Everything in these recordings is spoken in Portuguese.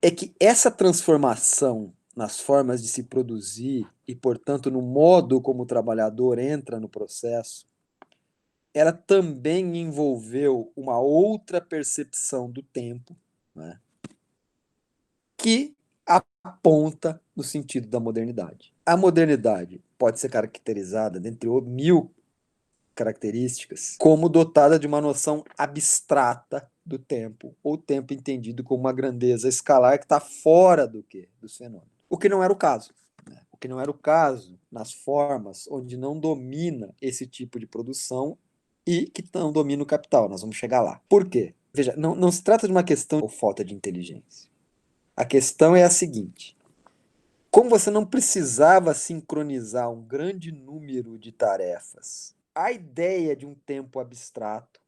é que essa transformação nas formas de se produzir e, portanto, no modo como o trabalhador entra no processo, ela também envolveu uma outra percepção do tempo, né, que aponta no sentido da modernidade. A modernidade pode ser caracterizada, dentre mil características, como dotada de uma noção abstrata do tempo, ou tempo entendido como uma grandeza escalar que está fora do que? Dos fenômenos. O que não era o caso. Né? O que não era o caso nas formas onde não domina esse tipo de produção e que não domina o capital. Nós vamos chegar lá. Por quê? Veja, não se trata de uma questão ou falta de inteligência. A questão é a seguinte: como você não precisava sincronizar um grande número de tarefas, a ideia de um tempo abstrato,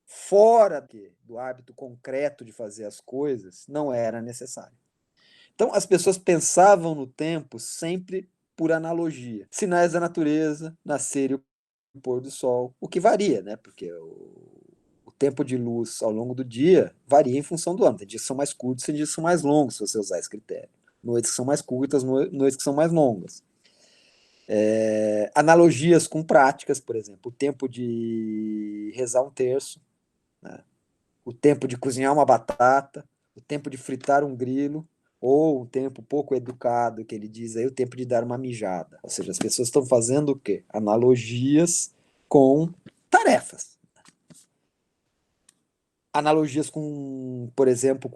fora do hábito concreto de fazer as coisas, não era necessária. Então, as pessoas pensavam no tempo sempre por analogia. Sinais da natureza, nascer e o pôr do sol, o que varia, né? Porque o tempo de luz ao longo do dia varia em função do ano. Tem dias que são mais curtos, tem dias que são mais longos, se você usar esse critério. Noites que são mais curtas, noites que são mais longas. Analogias com práticas, por exemplo, o tempo de rezar um terço, né? O tempo de cozinhar uma batata, o tempo de fritar um grilo, ou um tempo pouco educado, que ele diz aí, o tempo de dar uma mijada. Ou seja, as pessoas estão fazendo o quê? Analogias com tarefas. Analogias com, por exemplo,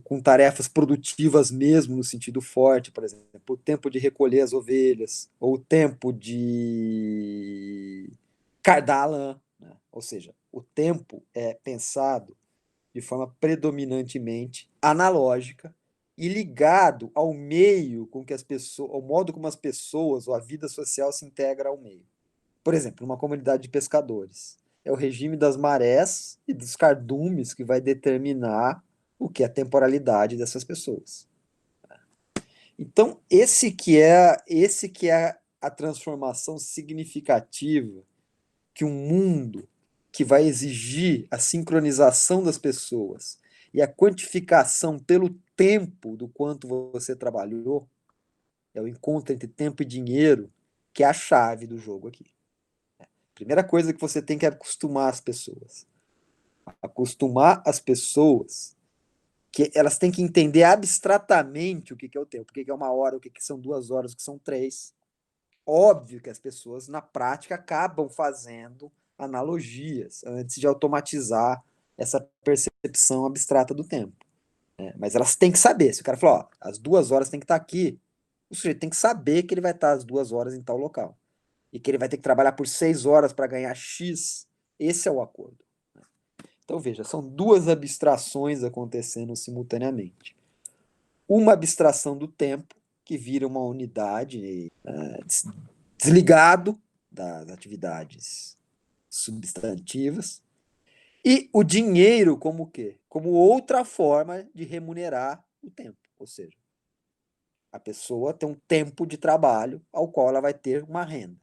com tarefas produtivas mesmo, no sentido forte, por exemplo, o tempo de recolher as ovelhas, ou o tempo de cardar a lã, né? Ou seja, o tempo é pensado de forma predominantemente analógica e ligado ao meio com que as pessoas, ao modo como as pessoas ou a vida social se integra ao meio. Por exemplo, numa comunidade de pescadores, é o regime das marés e dos cardumes que vai determinar o que é a temporalidade dessas pessoas. Então, esse que é a transformação significativa que um mundo que vai exigir a sincronização das pessoas e a quantificação pelo tempo do quanto você trabalhou, é o encontro entre tempo e dinheiro, que é a chave do jogo aqui. Primeira coisa que você tem que acostumar as pessoas. Acostumar as pessoas que elas têm que entender abstratamente o que é o tempo, o que é uma hora, o que são 2 horas, o que são três. Óbvio que as pessoas, na prática, acabam fazendo analogias antes de automatizar essa percepção abstrata do tempo. Né? Mas elas têm que saber. Se o cara falar, ó, as 2 horas tem que estar aqui, o sujeito tem que saber que ele vai estar às 2 horas em tal local. E que ele vai ter que trabalhar por 6 horas para ganhar X. Esse é o acordo. Então, veja, são duas abstrações acontecendo simultaneamente. Uma abstração do tempo, que vira uma unidade desligado das atividades substantivas, e o dinheiro como o quê? Como outra forma de remunerar o tempo. Ou seja, a pessoa tem um tempo de trabalho ao qual ela vai ter uma renda.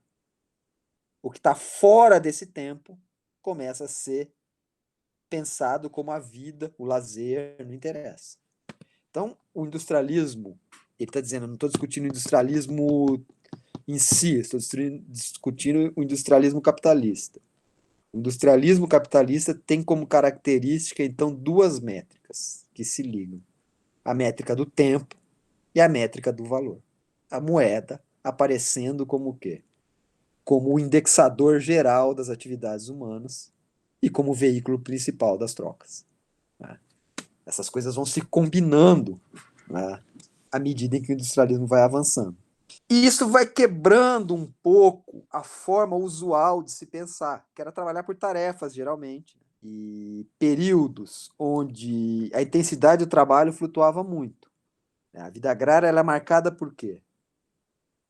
O que está fora desse tempo começa a ser pensado como a vida, o lazer, não interessa. Então, o industrialismo, ele está dizendo, eu não estou discutindo o industrialismo em si, estou discutindo o industrialismo capitalista. O industrialismo capitalista tem como característica, então, duas métricas que se ligam: a métrica do tempo e a métrica do valor. A moeda aparecendo como o quê? Como o indexador geral das atividades humanas e como o veículo principal das trocas. Né? Essas coisas vão se combinando, né, à medida em que o industrialismo vai avançando. E isso vai quebrando um pouco a forma usual de se pensar, que era trabalhar por tarefas, geralmente, e períodos onde a intensidade do trabalho flutuava muito. A vida agrária ela é marcada por quê?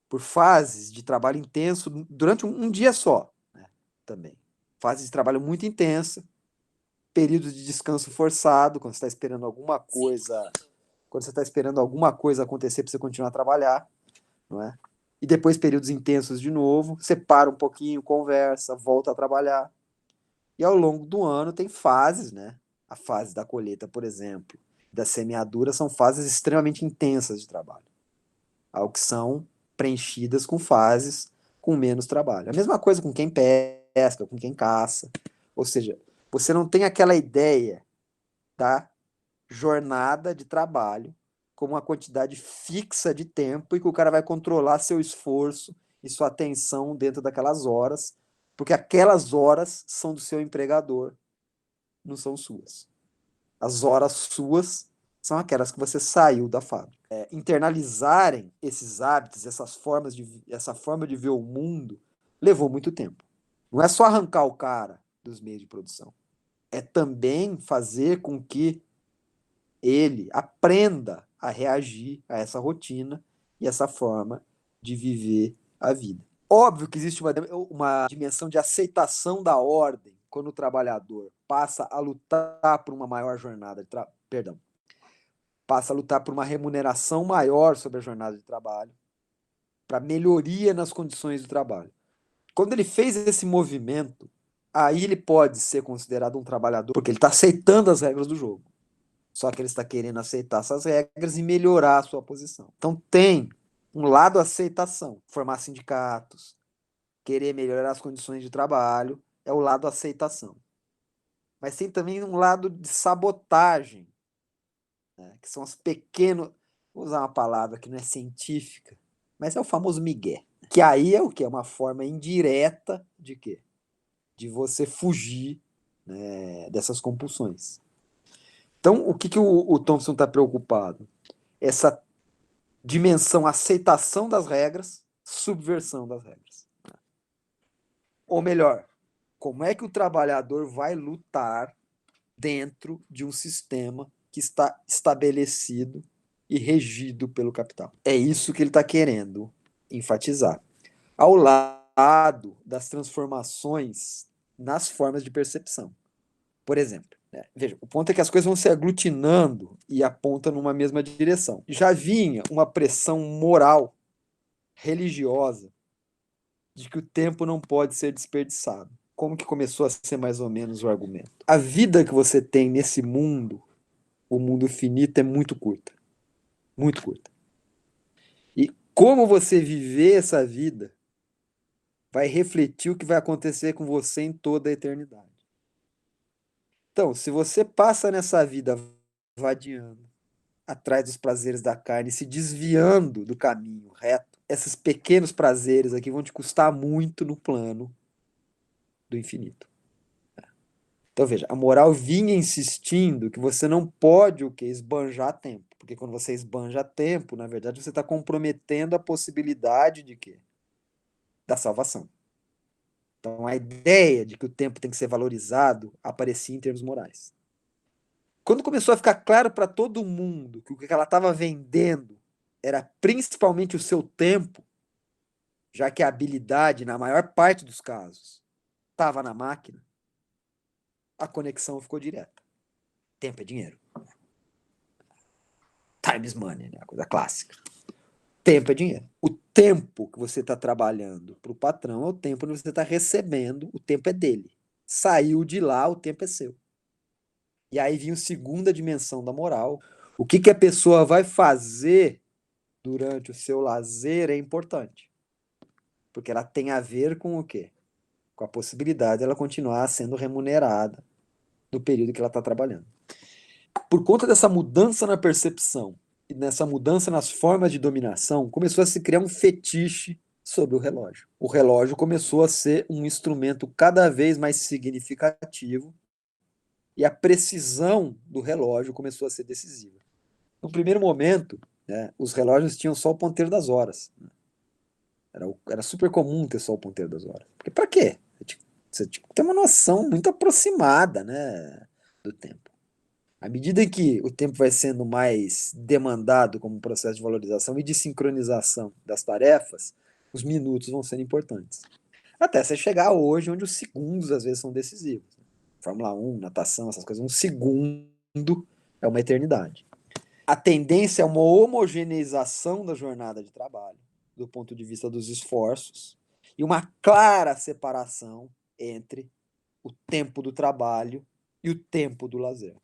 Por fases de trabalho intenso durante um dia só, né, também. Fases de trabalho muito intensa, períodos de descanso forçado, quando você está esperando alguma coisa, quando você está esperando alguma coisa acontecer para você continuar a trabalhar, não é? E depois períodos intensos de novo, você para um pouquinho, conversa, volta a trabalhar. E ao longo do ano tem fases, né? A fase da colheita, por exemplo, da semeadura são fases extremamente intensas de trabalho, ao que são preenchidas com fases com menos trabalho. A mesma coisa com quem pesca, com quem caça. Ou seja, você não tem aquela ideia da jornada de trabalho como uma quantidade fixa de tempo e que o cara vai controlar seu esforço e sua atenção dentro daquelas horas, porque aquelas horas são do seu empregador, não são suas. As horas suas são aquelas que você saiu da fábrica. Internalizarem esses hábitos, essa forma de ver o mundo, levou muito tempo. Não é só arrancar o cara dos meios de produção. É também fazer com que ele aprenda a reagir a essa rotina e essa forma de viver a vida. Óbvio que existe uma dimensão de aceitação da ordem quando o trabalhador passa a lutar por uma maior jornada de perdão, passa a lutar por uma remuneração maior sobre a jornada de trabalho, para melhoria nas condições do trabalho. Quando ele fez esse movimento, aí ele pode ser considerado um trabalhador, porque ele está aceitando as regras do jogo. Só que ele está querendo aceitar essas regras e melhorar a sua posição. Então tem um lado aceitação, formar sindicatos, querer melhorar as condições de trabalho, é o lado aceitação. Mas tem também um lado de sabotagem, né, que são os pequenos, vou usar uma palavra que não é científica, mas é o famoso migué. Que aí é o quê? É uma forma indireta de quê? De você fugir, né, dessas compulsões. Então, o que o Thompson está preocupado? Essa dimensão aceitação das regras, subversão das regras. Ou melhor, como é que o trabalhador vai lutar dentro de um sistema que está estabelecido e regido pelo capital? É isso que ele está querendo enfatizar. Ao lado das transformações nas formas de percepção. Por exemplo, veja, o ponto é que as coisas vão se aglutinando e apontam numa mesma direção. Já vinha uma pressão moral, religiosa, de que o tempo não pode ser desperdiçado. Como que começou a ser mais ou menos o argumento? A vida que você tem nesse mundo, o mundo finito, é muito curta. Muito curta. E como você viver essa vida vai refletir o que vai acontecer com você em toda a eternidade. Então, se você passa nessa vida vadiando, atrás dos prazeres da carne, se desviando do caminho reto, esses pequenos prazeres aqui vão te custar muito no plano do infinito. Então veja, a moral vinha insistindo que você não pode o quê? Esbanjar tempo. Porque quando você esbanja tempo, na verdade você está comprometendo a possibilidade de quê? Da salvação. Então a ideia de que o tempo tem que ser valorizado aparecia em termos morais. Quando começou a ficar claro para todo mundo que o que ela estava vendendo era principalmente o seu tempo, já que a habilidade, na maior parte dos casos, estava na máquina, a conexão ficou direta. Tempo é dinheiro. Time is money, né? A coisa clássica. Tempo é dinheiro. O tempo que você está trabalhando para o patrão é o tempo que você está recebendo, o tempo é dele. Saiu de lá, o tempo é seu. E aí vinha a segunda dimensão da moral. O que, que a pessoa vai fazer durante o seu lazer é importante. Porque ela tem a ver com o quê? Com a possibilidade de ela continuar sendo remunerada no período que ela está trabalhando. Por conta dessa mudança na percepção e nessa mudança nas formas de dominação, começou a se criar um fetiche sobre o relógio. O relógio começou a ser um instrumento cada vez mais significativo e a precisão do relógio começou a ser decisiva. No primeiro momento, né, os relógios tinham só o ponteiro das horas. Era super comum ter só o ponteiro das horas. Porque para quê? Você tinha que ter uma noção muito aproximada, né, do tempo. À medida que o tempo vai sendo mais demandado como processo de valorização e de sincronização das tarefas, os minutos vão sendo importantes. Até você chegar hoje, onde os segundos às vezes são decisivos. Fórmula 1, natação, essas coisas, um segundo é uma eternidade. A tendência é uma homogeneização da jornada de trabalho, do ponto de vista dos esforços, e uma clara separação entre o tempo do trabalho e o tempo do lazer.